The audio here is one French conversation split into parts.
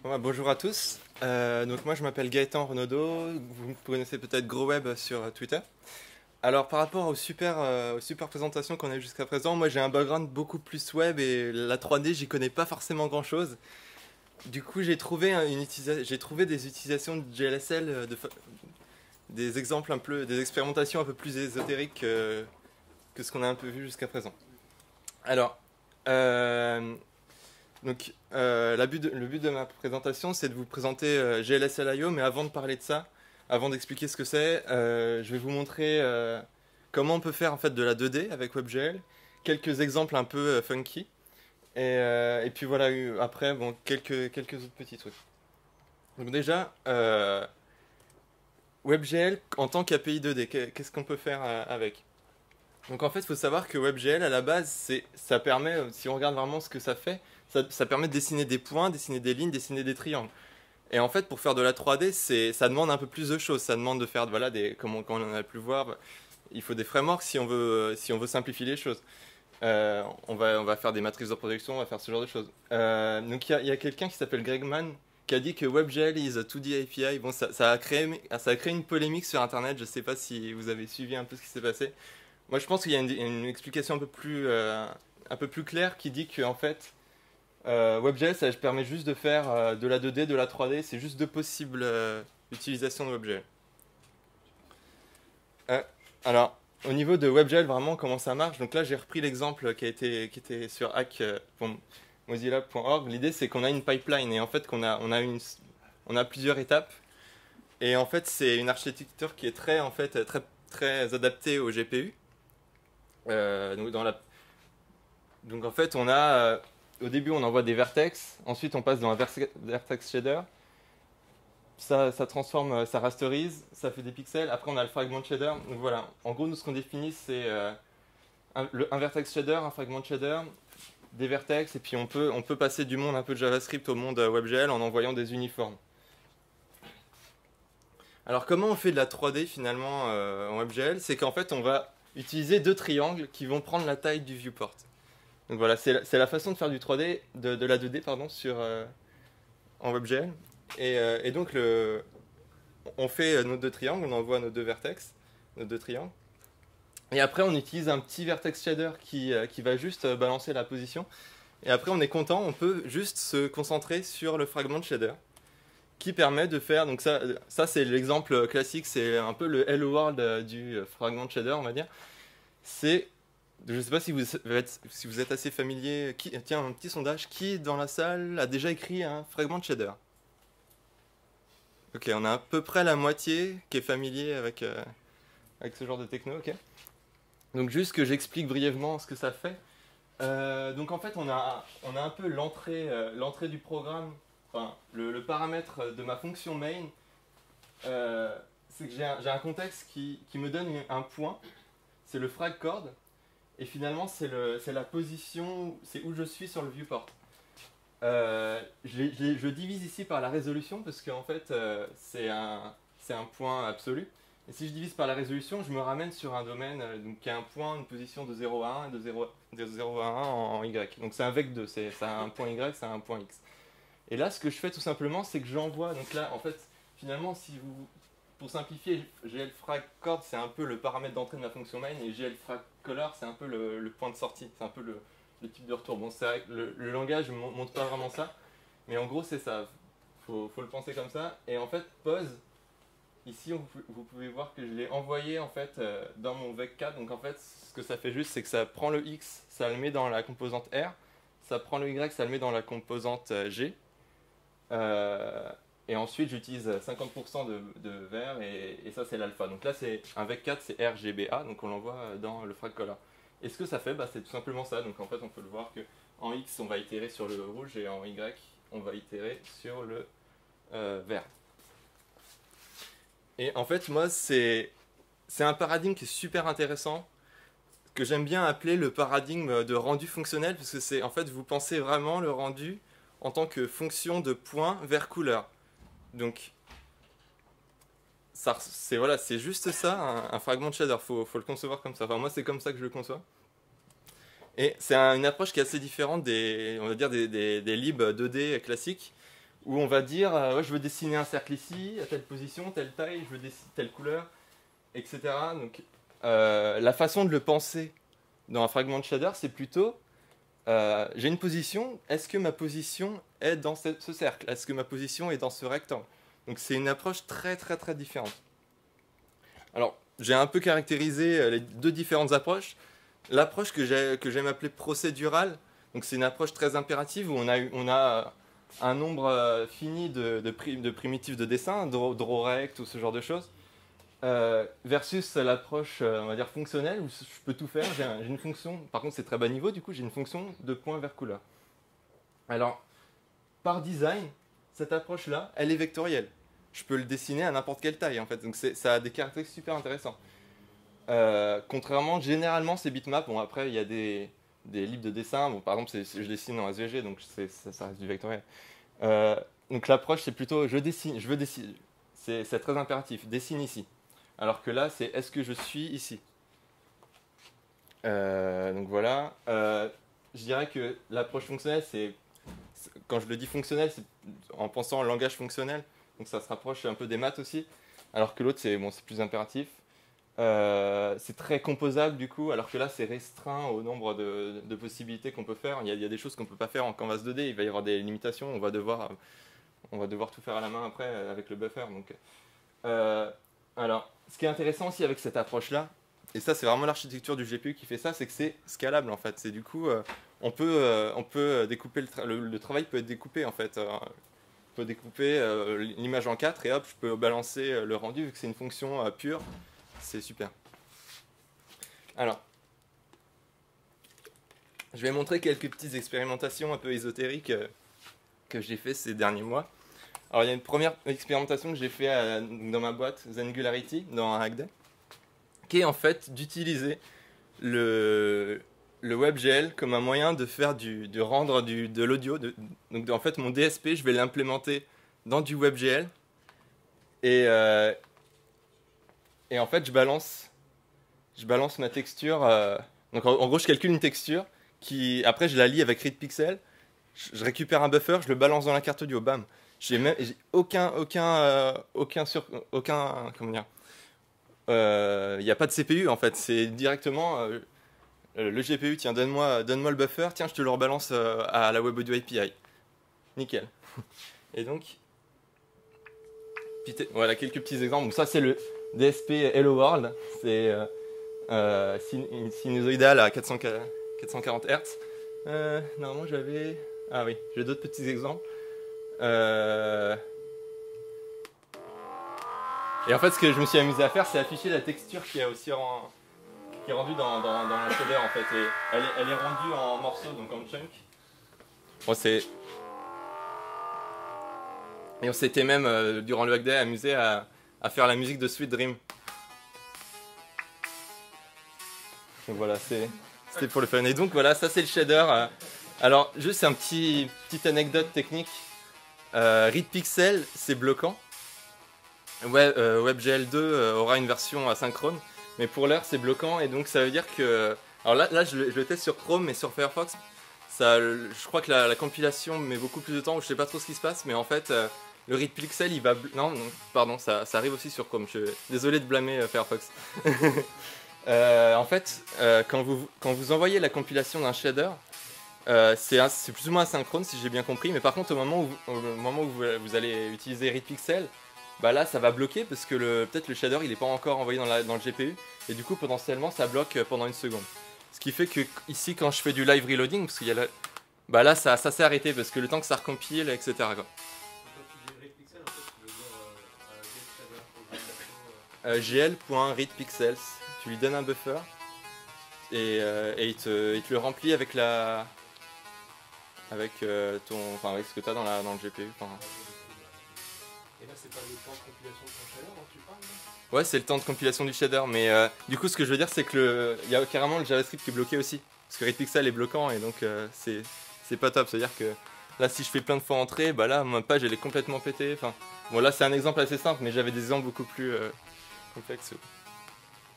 Bon, bah, bonjour à tous. Donc moi je m'appelle Gaëtan Renaudot, vous me connaissez peut-être GrowWeb sur Twitter. Alors par rapport aux super présentations qu'on a eues jusqu'à présent, moi j'ai un background beaucoup plus web et la 3D j'y connais pas forcément grand-chose. Du coup j'ai trouvé, j'ai trouvé des utilisations de GLSL, des exemples un peu, des expérimentations un peu plus ésotériques que ce qu'on a un peu vu jusqu'à présent. Alors, euh, le but de ma présentation, c'est de vous présenter GLSL.io, mais avant de parler de ça, avant d'expliquer ce que c'est, je vais vous montrer comment on peut faire en fait de la 2D avec WebGL, quelques exemples un peu funky, et puis voilà, après, bon, quelques autres petits trucs. Donc déjà, WebGL en tant qu'API 2D, qu'est-ce qu'on peut faire avec? Donc en fait, il faut savoir que WebGL à la base, ça permet, si on regarde vraiment ce que ça fait, ça permet de dessiner des points, dessiner des lignes, dessiner des triangles. Et en fait, pour faire de la 3D, ça demande un peu plus de choses. Ça demande de faire, voilà, comme on a pu voir, il faut des frameworks si on veut simplifier les choses. On va faire des matrices de production, on va faire ce genre de choses. Donc il y a quelqu'un qui s'appelle Greg Mann qui a dit que WebGL is a 2D API. Bon, ça a créé une polémique sur Internet. Je ne sais pas si vous avez suivi un peu ce qui s'est passé. Moi, je pense qu'il y a une explication un peu plus claire qui dit que en fait, WebGL, ça permet juste de faire de la 2D, de la 3D. C'est juste deux possibles utilisations de WebGL. Euh, alors, au niveau de WebGL, vraiment, comment ça marche? Donc là, j'ai repris l'exemple qui était sur hack.mozilla.org. L'idée, c'est qu'on a une pipeline et en fait, on a plusieurs étapes. Et en fait, c'est une architecture qui est très adaptée au GPU. Donc, donc en fait, au début, on envoie des vertex, ensuite on passe dans un vertex shader, ça transforme, ça rasterise, ça fait des pixels, après on a le fragment shader. Donc voilà, en gros, nous ce qu'on définit, c'est un vertex shader, un fragment shader, des vertex, et puis on peut passer du monde un peu de JavaScript au monde WebGL en envoyant des uniformes. Alors comment on fait de la 3D finalement en WebGL? C'est qu'en fait, on va utiliser deux triangles qui vont prendre la taille du viewport. Donc voilà, c'est la façon de faire du 3D, de la 2D pardon, en WebGL. Et donc on fait nos deux triangles, on envoie nos deux vertex, nos deux triangles. Et après on utilise un petit vertex shader qui va juste balancer la position. Et après on est content, on peut juste se concentrer sur le fragment shader qui permet de faire, donc ça c'est l'exemple classique, c'est un peu le Hello World du fragment shader on va dire. Je ne sais pas si vous êtes assez familier. Tiens, un petit sondage. Qui dans la salle a déjà écrit un fragment shader? Ok, on a à peu près la moitié qui est familier avec ce genre de techno. Ok. Donc juste que j'explique brièvement ce que ça fait. Donc en fait, on a un peu l'entrée du programme, enfin le paramètre de ma fonction main. C'est que j'ai un contexte qui me donne un point. C'est le frag chord. Et finalement, c'est la position, c'est où je suis sur le viewport. Je divise ici par la résolution parce qu'en fait, c'est un point absolu. Et si je divise par la résolution, je me ramène sur un domaine donc, qui a un point, une position de 0 à 1 et de 0 à 1 en Y. Donc c'est un vec 2, ça a un point Y, ça a un point X. Et là, ce que je fais tout simplement, c'est que j'envoie. Donc là, en fait, finalement, pour simplifier, glFragChord, c'est un peu le paramètre d'entrée de ma fonction main, et glFragColor, c'est un peu le point de sortie, c'est un peu le type de retour. Bon, c'est vrai que le langage ne montre pas vraiment ça, mais en gros, c'est ça. Faut le penser comme ça. Et en fait, pose, ici, vous pouvez voir que je l'ai envoyé en fait, dans mon vec4. Donc en fait, ce que ça fait juste, c'est que ça prend le X, ça le met dans la composante R, ça prend le Y, ça le met dans la composante G. Et ensuite, j'utilise 50% de vert et ça, c'est l'alpha. Donc là, c'est un vec4, c'est RGBA, donc on l'envoie dans le frag-color. Et ce que ça fait, c'est tout simplement ça. Donc en fait, on peut le voir qu'en X, on va itérer sur le rouge et en Y, on va itérer sur le vert. Et en fait, moi, c'est un paradigme qui est super intéressant, que j'aime bien appeler le paradigme de rendu fonctionnel, parce que c'est en fait, vous pensez vraiment le rendu en tant que fonction de point vers couleur. Donc, c'est juste ça, un fragment de shader. Faut le concevoir comme ça. Enfin, moi, c'est comme ça que je le conçois. Et c'est une approche qui est assez différente on va dire des libs 2D classiques, où on va dire ouais, je veux dessiner un cercle ici, à telle position, telle taille, je veux dessiner telle couleur, etc. Donc la façon de le penser dans un fragment de shader, c'est plutôt j'ai une position, est-ce que ma position est dans ce cercle? Est-ce que ma position est dans ce rectangle? Donc c'est une approche très très très différente. Alors, j'ai un peu caractérisé les deux différentes approches. L'approche que j'aime appeler procédurale, donc c'est une approche très impérative où on a un nombre fini de primitives de dessin, drawrect ou ce genre de choses, versus l'approche, on va dire, fonctionnelle, où je peux tout faire. J'ai une fonction, par contre c'est très bas niveau, du coup j'ai une fonction de point vers couleur. Alors, par design, cette approche-là, elle est vectorielle. Je peux le dessiner à n'importe quelle taille, en fait. Donc ça a des caractéristiques super intéressantes. Généralement, c'est bitmap. Bon, après, il y a des libres de dessin. Bon, par exemple, je dessine en SVG, donc ça reste du vectoriel. Donc l'approche, c'est plutôt, je veux dessiner. C'est très impératif. Dessine ici. Alors que là, c'est est-ce que je suis ici. Donc voilà. Je dirais que l'approche fonctionnelle, quand je le dis fonctionnel, c'est en pensant au langage fonctionnel. Donc ça se rapproche un peu des maths aussi. Alors que l'autre, c'est plus impératif. C'est très composable du coup, alors que là, c'est restreint au nombre de possibilités qu'on peut faire. Il y a des choses qu'on ne peut pas faire en Canvas 2D. Il va y avoir des limitations. On va devoir tout faire à la main après avec le buffer. Donc, alors, ce qui est intéressant aussi avec cette approche-là, et ça, c'est vraiment l'architecture du GPU qui fait ça, c'est que c'est scalable en fait. C'est du coup, on peut découper le travail peut être découpé en fait. On peut découper l'image en 4 et hop, je peux balancer le rendu vu que c'est une fonction pure. C'est super. Alors, je vais montrer quelques petites expérimentations un peu ésotériques que j'ai fait ces derniers mois. Alors, il y a une première expérimentation que j'ai fait dans ma boîte Zengularity, dans un Hackday, qui est en fait d'utiliser le WebGL comme un moyen de faire de rendre de l'audio. Donc en fait, mon DSP, je vais l'implémenter dans du WebGL. Et en fait, je balance ma texture. Donc en gros, je calcule une texture qui, après, je la lie avec ReadPixel. Je récupère un buffer, je le balance dans la carte audio. Bam. J'ai aucun comment dire. Il n'y a pas de CPU en fait. C'est directement le GPU. Tiens, donne-moi le buffer. Tiens, je te le rebalance à la Web Audio API. Nickel. Et donc, voilà quelques petits exemples. Donc ça, c'est le DSP Hello World. C'est sinusoïdal à 440 Hz. Normalement, j'avais... Ah oui, j'ai d'autres petits exemples. Et en fait, ce que je me suis amusé à faire, c'est afficher la texture qui est aussi qui est rendue dans la shader en fait. Et elle est rendue en morceaux, donc en chunk. Bon, et on s'était même, durant le Hackday, amusé à faire la musique de Sweet Dream. Donc voilà, c'était pour le fun. Et donc voilà, ça c'est le shader. Alors, juste un petite anecdote technique. ReadPixel, c'est bloquant. WebGL 2 aura une version asynchrone, mais pour l'heure c'est bloquant et donc ça veut dire que... Alors là je le teste sur Chrome, mais sur Firefox, je crois que la compilation met beaucoup plus de temps, ou je sais pas trop ce qui se passe, mais en fait le ReadPixel il va... Non, pardon, ça arrive aussi sur Chrome, désolé de blâmer Firefox. En fait, quand vous envoyez la compilation d'un shader, c'est plus ou moins asynchrone si j'ai bien compris, mais par contre au moment où vous allez utiliser ReadPixel, bah là ça va bloquer parce que peut-être le shader il n'est pas encore envoyé dans le GPU et du coup potentiellement ça bloque pendant une seconde. Ce qui fait que ici quand je fais du live reloading, parce qu'il y a bah là ça s'est arrêté parce que le temps que ça recompile, etc. Quoi. Quand tu dis ReadPixel, en fait, tu veux dire gl.readpixels, tu lui donnes un buffer et il te le remplit avec avec avec ce que tu as dans le GPU. Et là, c'est pas le temps de compilation de ton shader dont tu parles là ? Ouais, c'est le temps de compilation du shader, mais du coup, ce que je veux dire, c'est que il y a carrément le JavaScript qui est bloqué aussi. Parce que ReadPixel est bloquant et donc c'est pas top. C'est-à-dire que là, si je fais plein de fois entrer, bah là, ma page elle est complètement pétée. Enfin, bon, là, c'est un exemple assez simple, mais j'avais des exemples beaucoup plus complexes.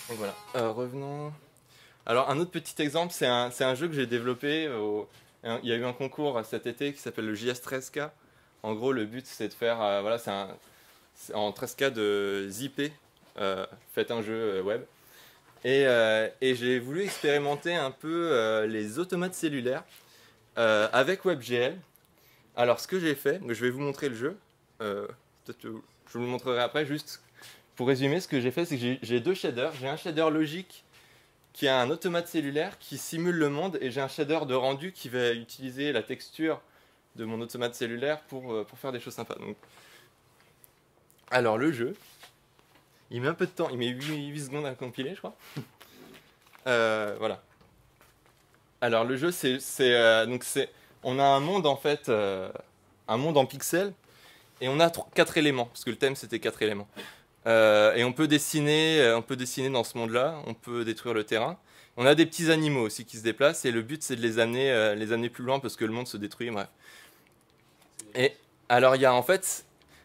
Donc voilà. Revenons. Alors, un autre petit exemple, c'est un jeu que j'ai développé. Il y a eu un concours cet été qui s'appelle le JS13K. En gros, le but, c'est de faire, voilà, c'est en 13K de zipper, faites un jeu web. Et j'ai voulu expérimenter un peu les automates cellulaires avec WebGL. Alors, ce que j'ai fait, je vais vous montrer le jeu. Peut-être que je vous le montrerai après. Juste pour résumer, ce que j'ai fait, c'est que j'ai deux shaders. J'ai un shader logique qui a un automate cellulaire qui simule le monde, et j'ai un shader de rendu qui va utiliser la texture de mon automate cellulaire pour faire des choses sympas. Donc, alors, le jeu, il met un peu de temps, il met 8 secondes à compiler, je crois. Voilà. Alors le jeu, on a un monde en fait, un monde en pixels, et on a 4 éléments, parce que le thème c'était 4 éléments. Et on peut dessiner dans ce monde-là, on peut détruire le terrain. On a des petits animaux aussi qui se déplacent, et le but c'est de les amener plus loin parce que le monde se détruit, bref. Et alors il y a en fait,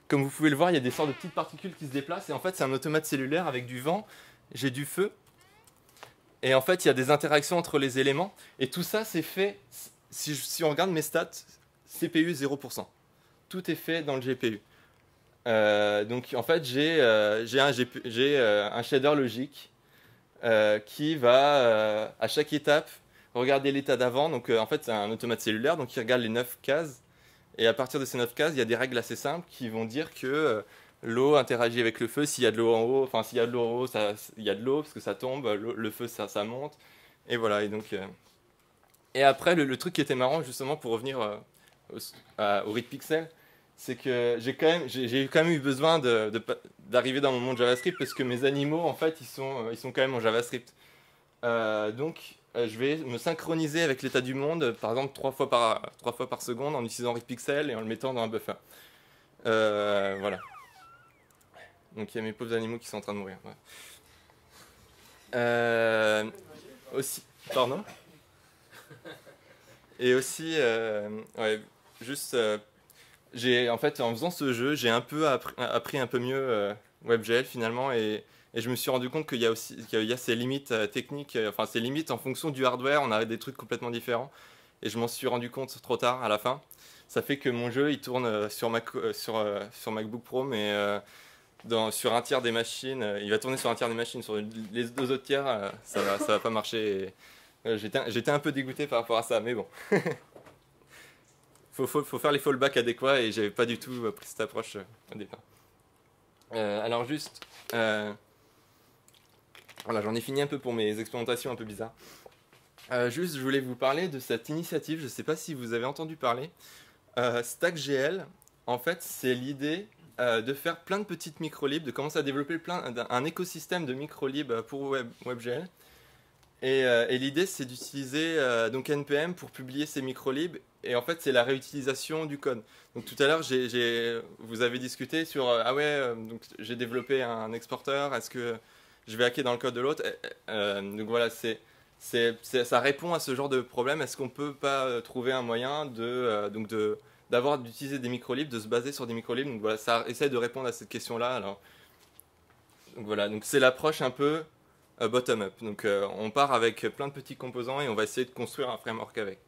comme vous pouvez le voir, il y a des sortes de petites particules qui se déplacent, et en fait c'est un automate cellulaire avec du vent, j'ai du feu. Et en fait, il y a des interactions entre les éléments. Et tout ça, c'est fait, si on regarde mes stats, CPU 0%. Tout est fait dans le GPU. Donc en fait, j'ai un shader logique qui va, à chaque étape, regarder l'état d'avant. Donc en fait, c'est un automate cellulaire, donc il regarde les 9 cases. Et à partir de ces 9 cases, il y a des règles assez simples qui vont dire que l'eau interagit avec le feu. S'il y a de l'eau en haut, enfin s'il y a de l'eau en haut, il y a de l'eau parce que ça tombe, le feu ça monte. Et voilà, et après le truc qui était marrant justement pour revenir au Rig Pixel, c'est que j'ai quand même eu besoin d'arriver dans mon monde JavaScript parce que mes animaux en fait ils sont quand même en JavaScript. Je vais me synchroniser avec l'état du monde, par exemple 3 fois par seconde en utilisant Rig Pixel et en le mettant dans un buffer. Voilà. Donc il y a mes pauvres animaux qui sont en train de mourir. Ouais. Aussi, pardon. Et aussi, ouais, juste, en fait, en faisant ce jeu, j'ai un peu appris un peu mieux WebGL finalement, et je me suis rendu compte qu'il y a ces limites techniques, enfin ces limites en fonction du hardware, on a des trucs complètement différents, et je m'en suis rendu compte trop tard à la fin. Ça fait que mon jeu il tourne sur MacBook Pro, mais sur un tiers des machines, il va tourner sur un tiers des machines, sur les 2 autres tiers, ça va pas marcher. J'étais un peu dégoûté par rapport à ça, mais bon. faut faire les fallbacks adéquats, et j'avais pas du tout pris cette approche au départ. Alors juste, voilà, j'en ai fini un peu pour mes expérimentations un peu bizarres. Juste, je voulais vous parler de cette initiative, je sais pas si vous avez entendu parler. StackGL, en fait, c'est l'idée de faire plein de petites microlibs, de commencer à développer un écosystème de microlibs pour WebGL. Et l'idée, c'est d'utiliser donc NPM pour publier ces microlibs. Et en fait, c'est la réutilisation du code. Donc tout à l'heure, vous avez discuté sur ah ouais, donc j'ai développé un exporteur. Est-ce que je vais hacker dans le code de l'autre? Donc voilà, ça répond à ce genre de problème. Est-ce qu'on peut pas trouver un moyen d'utiliser des microlibs, de se baser sur des microlibs? Donc voilà, ça essaie de répondre à cette question-là. Alors, donc voilà, donc c'est l'approche un peu bottom-up. Donc on part avec plein de petits composants et on va essayer de construire un framework avec.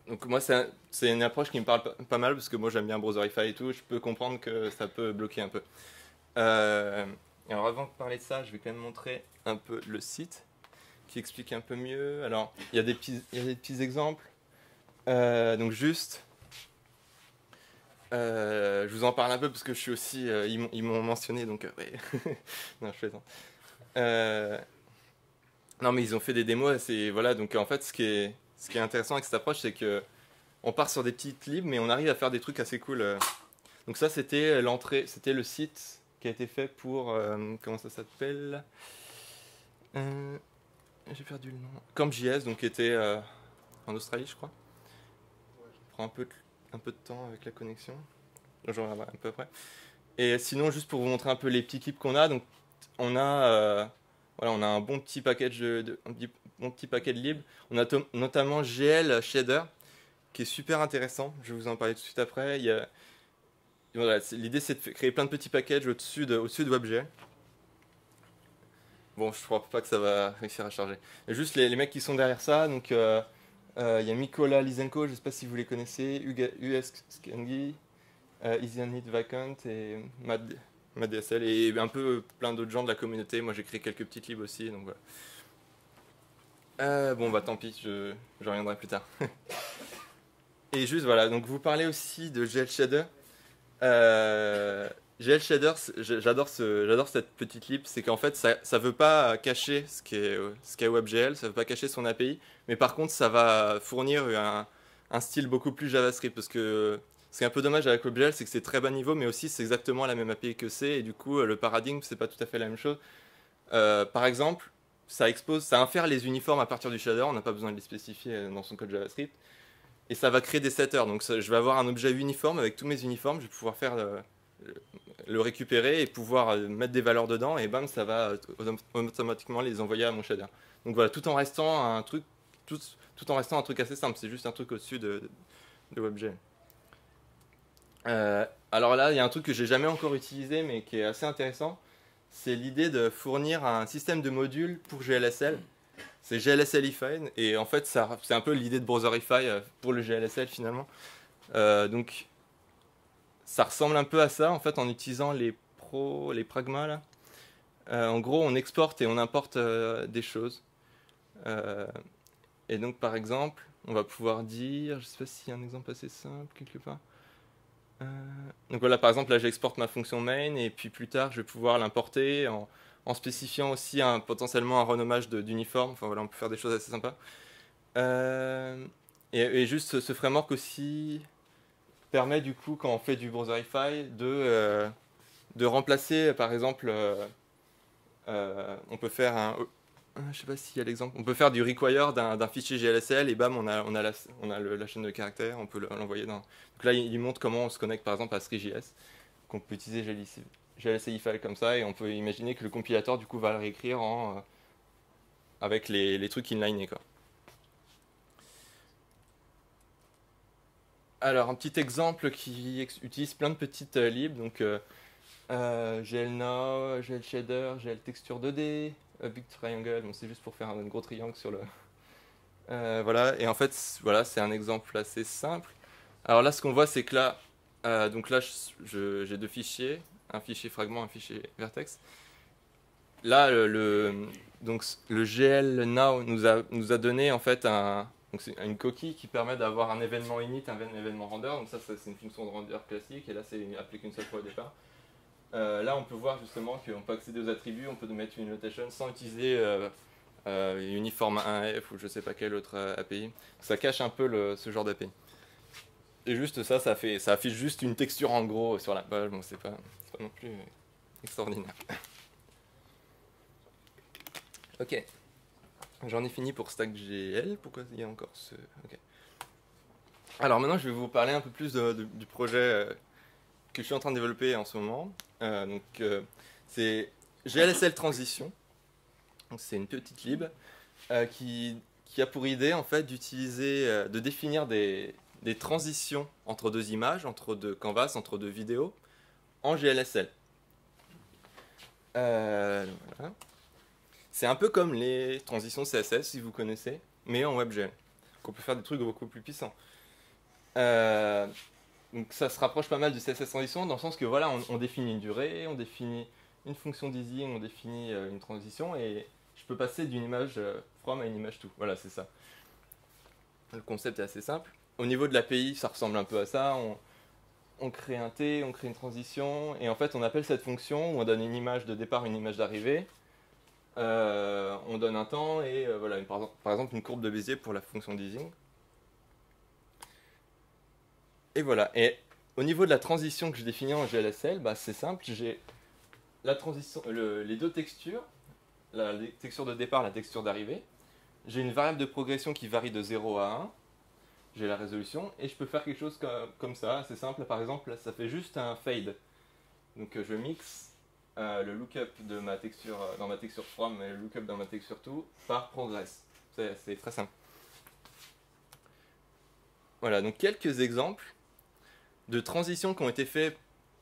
Donc moi c'est une approche qui me parle pas mal parce que moi j'aime bien Browserify et tout. Je peux comprendre que ça peut bloquer un peu. Alors avant de parler de ça, je vais quand même montrer un peu le site qui explique un peu mieux. Alors il y a des petits exemples. Donc juste, je vous en parle un peu parce que je suis aussi, ils m'ont mentionné, donc ouais. Non, je plaisante. Non, mais ils ont fait des démos, voilà. Donc en fait, ce qui est intéressant avec cette approche, c'est que on part sur des petites libs, mais on arrive à faire des trucs assez cool. Donc ça, c'était c'était le site qui a été fait pour comment ça s'appelle? J'ai perdu le nom. CampJS, donc qui était en Australie, je crois. Ça prend un peu de temps avec la connexion. J'en reviendrai un peu après. Et sinon, juste pour vous montrer un peu les petits clips qu'on a, donc on a un bon petit package bon petit paquet de libres. On a notamment GL Shader qui est super intéressant. Je vais vous en parler tout de suite après. Voilà, l'idée c'est de créer plein de petits packages au-dessus de WebGL. Bon, je crois pas que ça va réussir à charger. Et juste les mecs qui sont derrière ça, donc Il y a Mikola Lysenko, je ne sais pas si vous les connaissez, US Skangi, Isn't Vacant et Matt DSL et un peu plein d'autres gens de la communauté. Moi j'ai créé quelques petites libs aussi, donc voilà. Bon bah tant pis, je reviendrai plus tard. Et juste voilà, donc vous parlez aussi de GL Shader. GL Shader, j'adore cette petite lib, c'est qu'en fait ça veut pas cacher ce qu'est WebGL, ça veut pas cacher son API, mais par contre ça va fournir un style beaucoup plus JavaScript, parce que ce qui est un peu dommage avec WebGL, c'est que c'est très bas niveau, mais aussi c'est exactement la même API que C, et du coup le paradigme c'est pas tout à fait la même chose. Par exemple, ça infère les uniformes à partir du shader, on n'a pas besoin de les spécifier dans son code JavaScript. Et ça va créer des setters. Donc je vais avoir un objet uniforme avec tous mes uniformes, je vais pouvoir faire le récupérer et pouvoir mettre des valeurs dedans, et bam, ça va automatiquement les envoyer à mon shader. Donc voilà, tout en restant un truc, tout en restant un truc assez simple, c'est juste un truc au-dessus de WebGL. Alors là, il y a un truc que j'ai jamais encore utilisé, mais qui est assez intéressant, c'est l'idée de fournir un système de modules pour GLSL. C'est GLSLify, et en fait, c'est un peu l'idée de Browserify pour le GLSL finalement. Donc, ça ressemble un peu à ça, en fait, en utilisant les pragmas là. En gros, on exporte et on importe des choses. Et donc, par exemple, on va pouvoir dire, je sais pas s'il y a un exemple assez simple quelque part. Donc voilà, par exemple, là, j'exporte ma fonction main, et puis plus tard, je vais pouvoir l'importer en spécifiant aussi potentiellement un renommage d'uniforme. Enfin voilà, on peut faire des choses assez sympas. Et juste ce framework aussi permet du coup, quand on fait du Browserify, de remplacer, par exemple, on peut faire je sais pas s'il y a l'exemple, on peut faire du require d'un fichier GLSL, et bam, on a la chaîne de caractères, on peut l'envoyer dans. Donc là, il montre comment on se connecte par exemple à Three.js, qu'on peut utiliser GLSLify comme ça, et on peut imaginer que le compilateur du coup va le réécrire avec les trucs inlinés, quoi. Alors, un petit exemple qui utilise plein de petites libs, donc GLNow, GLShader, GLTexture 2D, Big Triangle, bon, c'est juste pour faire un gros triangle sur le. Voilà, et en fait, voilà, c'est un exemple assez simple. Alors là, ce qu'on voit, c'est que là, donc là, j'ai deux fichiers, un fichier fragment, un fichier vertex. Là, donc, le GL Now nous a donné en fait donc c'est une coquille qui permet d'avoir un événement init, un événement render. Donc ça, c'est une fonction de render classique, et là, c'est appelé qu'une seule fois au départ. Là, on peut voir justement qu'on peut accéder aux attributs, on peut mettre une notation sans utiliser uniform 1F ou je sais pas quelle autre API. Ça cache un peu ce genre d'API. Et juste ça affiche juste une texture en gros sur la page. Bon, c'est pas non plus extraordinaire. Ok. J'en ai fini pour StackGL. Pourquoi il y a encore ce. Ok. Alors maintenant, je vais vous parler un peu plus du projet que je suis en train de développer en ce moment. C'est GLSL Transition. C'est une petite lib qui a pour idée en fait d'utiliser, de définir des transitions entre deux images, entre deux canvas, entre deux vidéos en GLSL. Voilà. C'est un peu comme les transitions CSS si vous connaissez, mais en WebGL. Donc on peut faire des trucs beaucoup plus puissants. Donc ça se rapproche pas mal du CSS transition dans le sens que voilà, on définit une durée, on définit une fonction d'easing, on définit une transition, et je peux passer d'une image from à une image to. Voilà, c'est ça. Le concept est assez simple. Au niveau de l'API, ça ressemble un peu à ça. On crée un T, on crée une transition, et en fait on appelle cette fonction où on donne une image de départ, une image d'arrivée. On donne un temps, et voilà, par exemple une courbe de Bézier pour la fonction d'easing. Et voilà. Et au niveau de la transition que je définis en GLSL, bah, c'est simple. J'ai la transition, les deux textures, la texture de départ, la texture d'arrivée. J'ai une variable de progression qui varie de 0 à 1. J'ai la résolution, et je peux faire quelque chose comme ça, assez simple. Par exemple, là, ça fait juste un fade. Donc je mixe le lookup de ma texture dans ma texture from et le lookup dans ma texture to par progress. C'est très simple. Voilà, donc quelques exemples de transitions qui ont été faits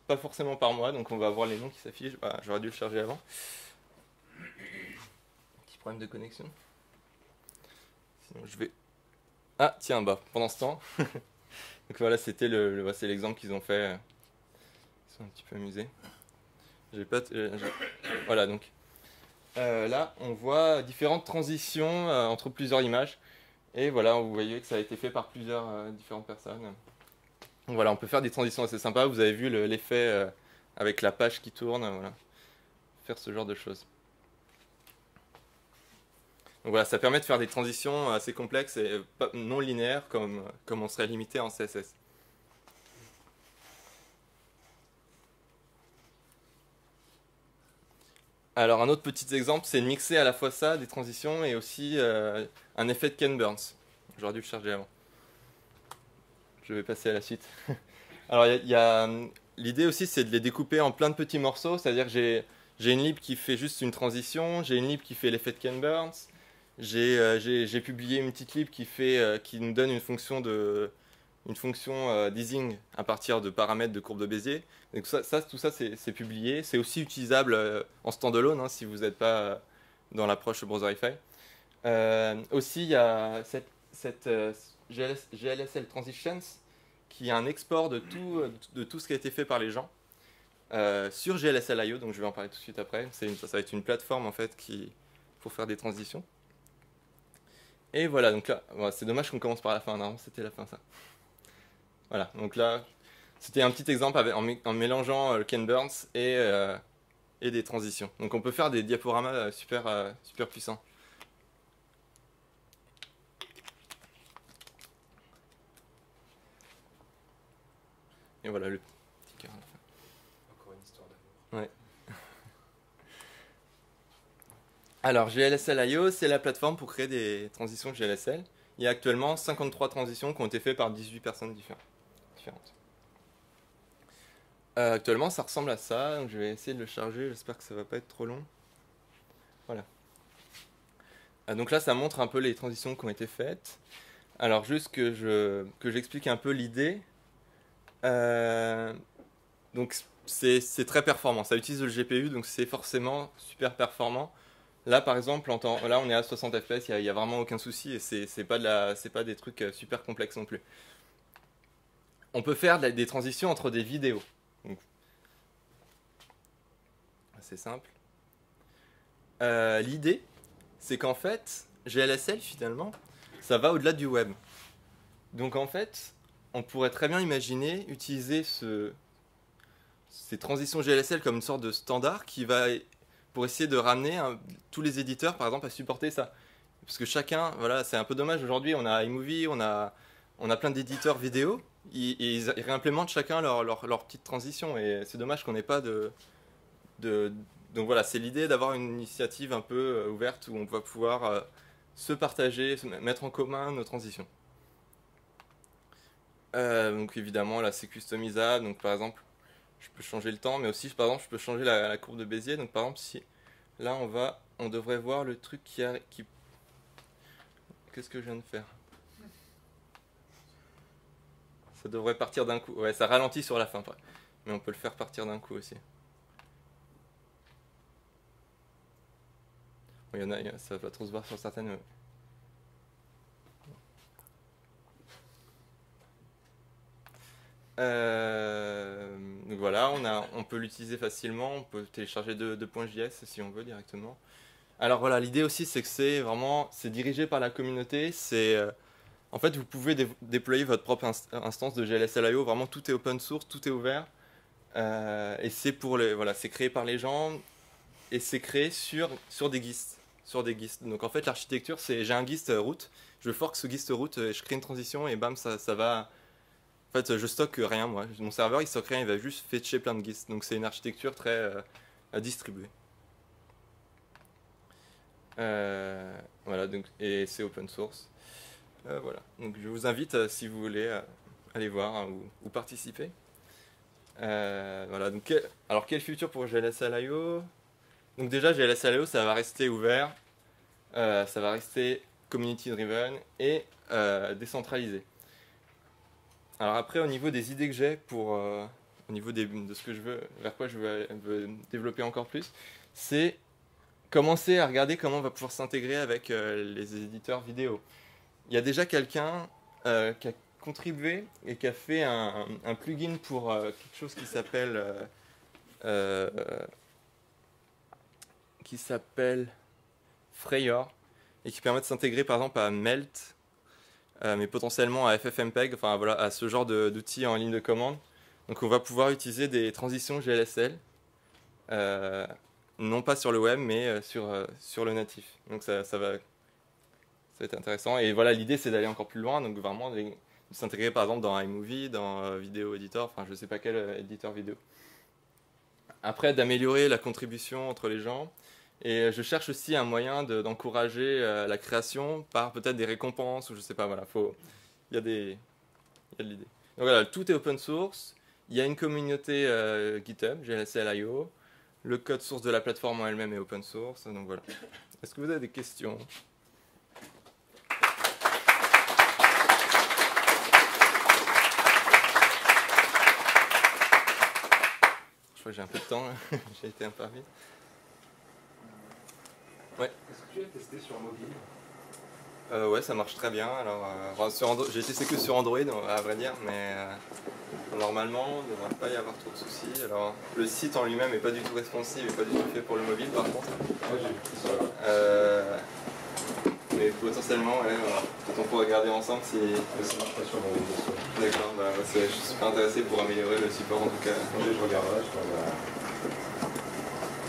pas forcément par moi, donc on va voir les noms qui s'affichent. Ah, j'aurais dû le charger avant. Petit problème de connexion. Sinon je vais Ah, tiens, bah, pendant ce temps. Donc voilà, c'était c'est l'exemple qu'ils ont fait. Ils sont un petit peu amusés. J'ai pas. Voilà, donc là, on voit différentes transitions entre plusieurs images. Et voilà, vous voyez que ça a été fait par plusieurs différentes personnes. Donc voilà, on peut faire des transitions assez sympas. Vous avez vu l'effet avec la page qui tourne. Voilà, faire ce genre de choses. Donc voilà, ça permet de faire des transitions assez complexes et non linéaires comme on serait limité en CSS. Alors un autre petit exemple, c'est de mixer à la fois ça, des transitions, et aussi un effet de Ken Burns. J'aurais dû le charger avant. Je vais passer à la suite. Alors l'idée aussi, c'est de les découper en plein de petits morceaux, c'est-à-dire que j'ai une lib qui fait juste une transition, j'ai une lib qui fait l'effet de Ken Burns, j'ai publié une petite lib qui nous donne une fonction d'easing à partir de paramètres de courbe de Bézier. Donc tout ça c'est publié. C'est aussi utilisable en standalone si vous n'êtes pas dans l'approche Browserify. Aussi, il y a cette GLSL Transitions qui est un export de tout ce qui a été fait par les gens sur GLSL.io. Donc je vais en parler tout de suite après. Ça va être une plateforme en fait pour faire des transitions. Et voilà, donc là, voilà, c'est dommage qu'on commence par la fin. Non, c'était la fin ça. Voilà, donc là, c'était un petit exemple en mélangeant le Ken Burns et des transitions. Donc on peut faire des diaporamas super puissants. Et voilà le petit cœur à la fin. Encore une histoire d'amour. Ouais. Alors GLSL.io, c'est la plateforme pour créer des transitions GLSL. Il y a actuellement 53 transitions qui ont été faites par 18 personnes différentes. Actuellement, ça ressemble à ça. Donc je vais essayer de le charger. J'espère que ça va pas être trop long. Voilà. Donc là, ça montre un peu les transitions qui ont été faites. Alors juste que j'explique un peu l'idée. Donc c'est très performant. Ça utilise le GPU, donc c'est forcément super performant. Là, par exemple, là, on est à 60 fps. Il y a vraiment aucun souci et c'est pas des trucs super complexes non plus. On peut faire des transitions entre des vidéos. Donc, c'est simple. L'idée, c'est qu'en fait, GLSL finalement, ça va au-delà du web. Donc en fait, on pourrait très bien imaginer utiliser ces transitions GLSL comme une sorte de standard pour essayer de ramener tous les éditeurs, par exemple, à supporter ça. Parce que chacun, voilà, c'est un peu dommage aujourd'hui, on a iMovie, on a plein d'éditeurs vidéo, ils réimplémentent chacun leur petite transition, et c'est dommage qu'on n'ait pas Donc voilà, c'est l'idée d'avoir une initiative un peu ouverte où on va pouvoir se partager, mettre en commun nos transitions. Donc évidemment, là c'est customisable, donc par exemple, je peux changer le temps, mais aussi par exemple, je peux changer la courbe de Bézier. Donc par exemple, si là on devrait voir le truc qui... Qu'est-ce que je viens de faire? Ça devrait partir d'un coup. Ouais, ça ralentit sur la fin, mais on peut le faire partir d'un coup aussi. Bon, ça va trop se voir sur certaines. Donc voilà, on peut l'utiliser facilement, on peut télécharger de .js si on veut directement. Alors voilà, l'idée aussi c'est que c'est dirigé par la communauté. En fait, vous pouvez déployer votre propre instance de GLSL.io. Vraiment, tout est open source, tout est ouvert. Et c'est c'est créé par les gens et c'est créé sur des GIST. Donc en fait, l'architecture, j'ai un GIST root, je fork ce GIST root, je crée une transition et bam, ça va. En fait, je stocke rien, moi. Mon serveur, il stocke rien, il va juste fetcher plein de GIST. Donc c'est une architecture très distribuée. Voilà, donc, et c'est open source. Voilà, donc je vous invite, si vous voulez, aller voir ou participer. Voilà, donc alors quel futur pour GLSL.io? Donc déjà, GLSL.io, ça va rester ouvert, ça va rester community driven et décentralisé. Alors après, au niveau des idées que j'ai au niveau de ce que je veux, vers quoi je veux développer encore plus, c'est commencer à regarder comment on va pouvoir s'intégrer avec les éditeurs vidéo. il y a déjà quelqu'un qui a contribué et qui a fait un plugin pour quelque chose qui s'appelle Frayeur et qui permet de s'intégrer par exemple à Melt, mais potentiellement à FFmpeg, enfin voilà, à ce genre d'outils en ligne de commande. Donc on va pouvoir utiliser des transitions GLSL, non pas sur le web, mais sur le natif. Donc ça va être intéressant. Et voilà, l'idée c'est d'aller encore plus loin, donc vraiment de s'intégrer par exemple dans iMovie, dans Vidéo Editor, enfin je sais pas quel éditeur vidéo. Après, d'améliorer la contribution entre les gens. Et je cherche aussi un moyen d'encourager la création par peut-être des récompenses ou je sais pas, voilà, il y a de l'idée. Donc voilà, tout est open source, il y a une communauté GitHub, GLSL.io, le code source de la plateforme en elle-même est open source, donc voilà. Est-ce que vous avez des questions ? Je crois que j'ai un peu de temps, j'ai été un peu vite. Ouais. Est-ce que tu as testé sur mobile? Ouais, ça marche très bien. Alors, j'ai testé que sur Android, à vrai dire, mais normalement, il ne devrait pas y avoir trop de soucis. Alors, le site en lui-même n'est pas du tout responsive et pas du tout fait pour le mobile, par contre. Ouais, j'ai vu ça. Mais potentiellement, ouais, peut-être on pourra regarder ensemble si. Ça marche pas sur mobile. D'accord, bah, je suis super intéressé pour améliorer le support en tout cas. Je regarderai,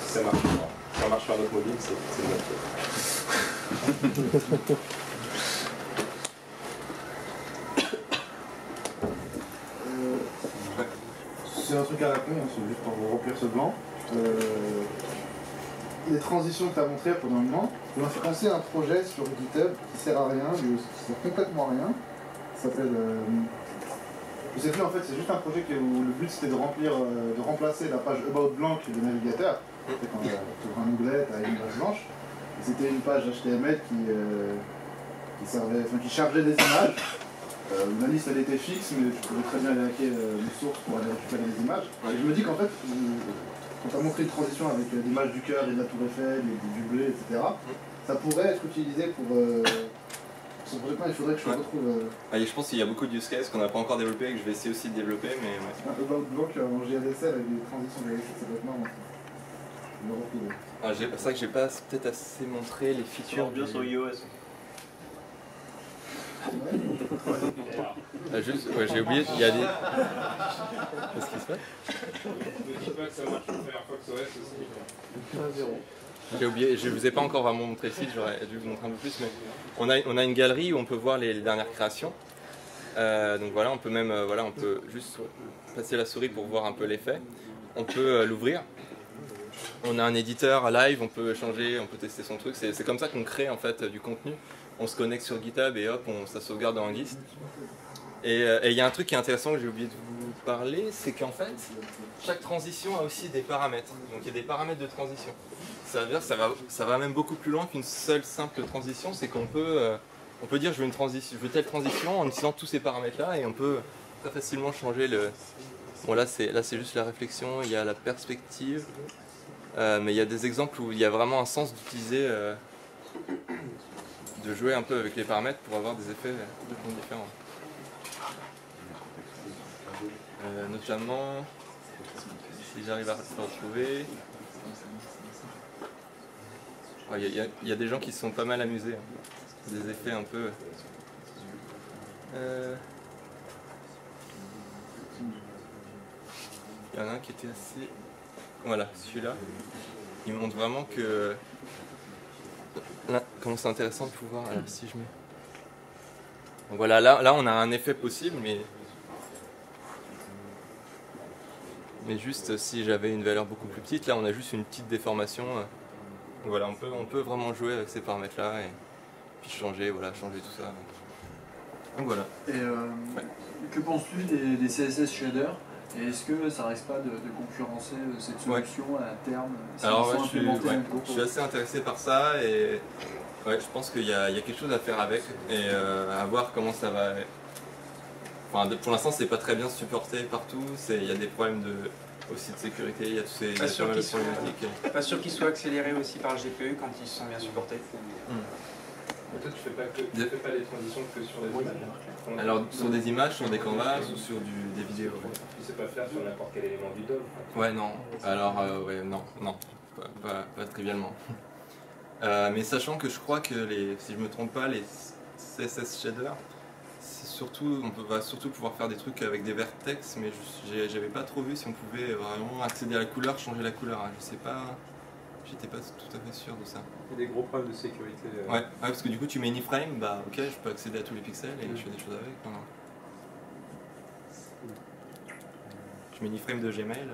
si ça marche. Si ça marche sur notre mobile, c'est bien. C'est un truc à la con, hein, c'est juste pour vous remplir ce blanc. Les transitions que tu as montrées pendant un moment, on m'a fait penser à un projet sur GitHub qui sert à rien, qui sert complètement à rien. Ça s'appelle. Je sais plus, en fait, c'est juste un projet où le but c'était de remplacer la page About Blank du navigateur. Quand tu ouvres un onglet, tu as une page blanche. Et c'était une page HTML qui chargeait des images. La liste elle était fixe, mais tu pouvais très bien aller hacker une source pour aller récupérer les images. Et je me dis qu'en fait, quand tu as montré une transition avec l'image du cœur et de la tour Eiffel, et du blé, etc., ça pourrait être utilisé pour. Ce projet-là, il faudrait que je retrouve. Je pense qu'il y a beaucoup de use cases qu'on n'a pas encore développé et que je vais essayer aussi de développer, mais ouais. Un About Blank en GLSL avec des transitions GLSL, ça doit être marrant. Je vais le retrouver. C'est vrai que j'ai pas peut-être assez montré les features. bien sur iOS. Juste, ouais, j'ai oublié, il y a des. Qu'est-ce qui se passe? Ne dis pas que ça marche sur Firefox OS aussi. J'ai oublié, je vous ai pas encore vraiment montré le site, j'aurais dû vous montrer un peu plus, mais on a une galerie où on peut voir les dernières créations. Donc voilà, on peut même, on peut juste passer la souris pour voir un peu l'effet. On peut l'ouvrir. On a un éditeur live, on peut changer, on peut tester son truc. C'est comme ça qu'on crée en fait du contenu. On se connecte sur GitHub et hop, ça sauvegarde dans un gist. Et il y a un truc qui est intéressant que j'ai oublié de vous parler, c'est qu'en fait, chaque transition a aussi des paramètres. Donc il y a des paramètres de transition. Ça veut dire que ça va même beaucoup plus loin qu'une seule simple transition. C'est qu'on peut, dire je veux telle transition en utilisant tous ces paramètres-là et on peut très facilement changer le. Bon là c'est juste la réflexion, il y a la perspective, mais il y a des exemples où il y a vraiment un sens d'utiliser. De jouer un peu avec les paramètres pour avoir des effets complètement différents. Notamment, si j'arrive à le retrouver, il y a des gens qui se sont pas mal amusés, hein. Des effets un peu. Il y en a un qui était assez. Voilà, celui-là. Il montre vraiment que. Là, comment c'est intéressant de pouvoir. Alors, si je mets. Donc voilà, là on a un effet possible, mais juste si j'avais une valeur beaucoup plus petite, là on a juste une petite déformation. Voilà, on peut vraiment jouer avec ces paramètres-là et puis changer tout ça. Donc voilà. Et que penses-tu des CSS shaders? Et est-ce que ça risque pas de concurrencer cette solution à terme si Alors ils sont implémentés je suis assez intéressé par ça et je pense qu'il y a quelque chose à faire avec et à voir comment ça va. Enfin, pour l'instant c'est pas très bien supporté partout, il y a des problèmes aussi de sécurité, il y a tous ces Pas sûr qu'ils soient accélérés aussi par le GPU quand ils sont bien supportés. Toi, tu fais pas les transitions que sur les images. Alors sur des images, sur des canvas ou sur des vidéos. Ouais. Tu sais pas faire sur n'importe quel élément du DOM. Ouais, non. Alors, ouais, non, pas trivialement. Mais sachant que je crois que si je me trompe pas, les CSS shaders, c'est surtout, va surtout pouvoir faire des trucs avec des vertex, mais j'avais pas trop vu si on pouvait vraiment accéder à la couleur, changer la couleur. Hein. Je sais pas, j'étais pas tout à fait sûr de ça. Il y a des gros problèmes de sécurité. Ouais, parce que du coup tu mets une iframe, bah ok, je peux accéder à tous les pixels et je fais des choses avec. Non. Je mets une iframe de Gmail.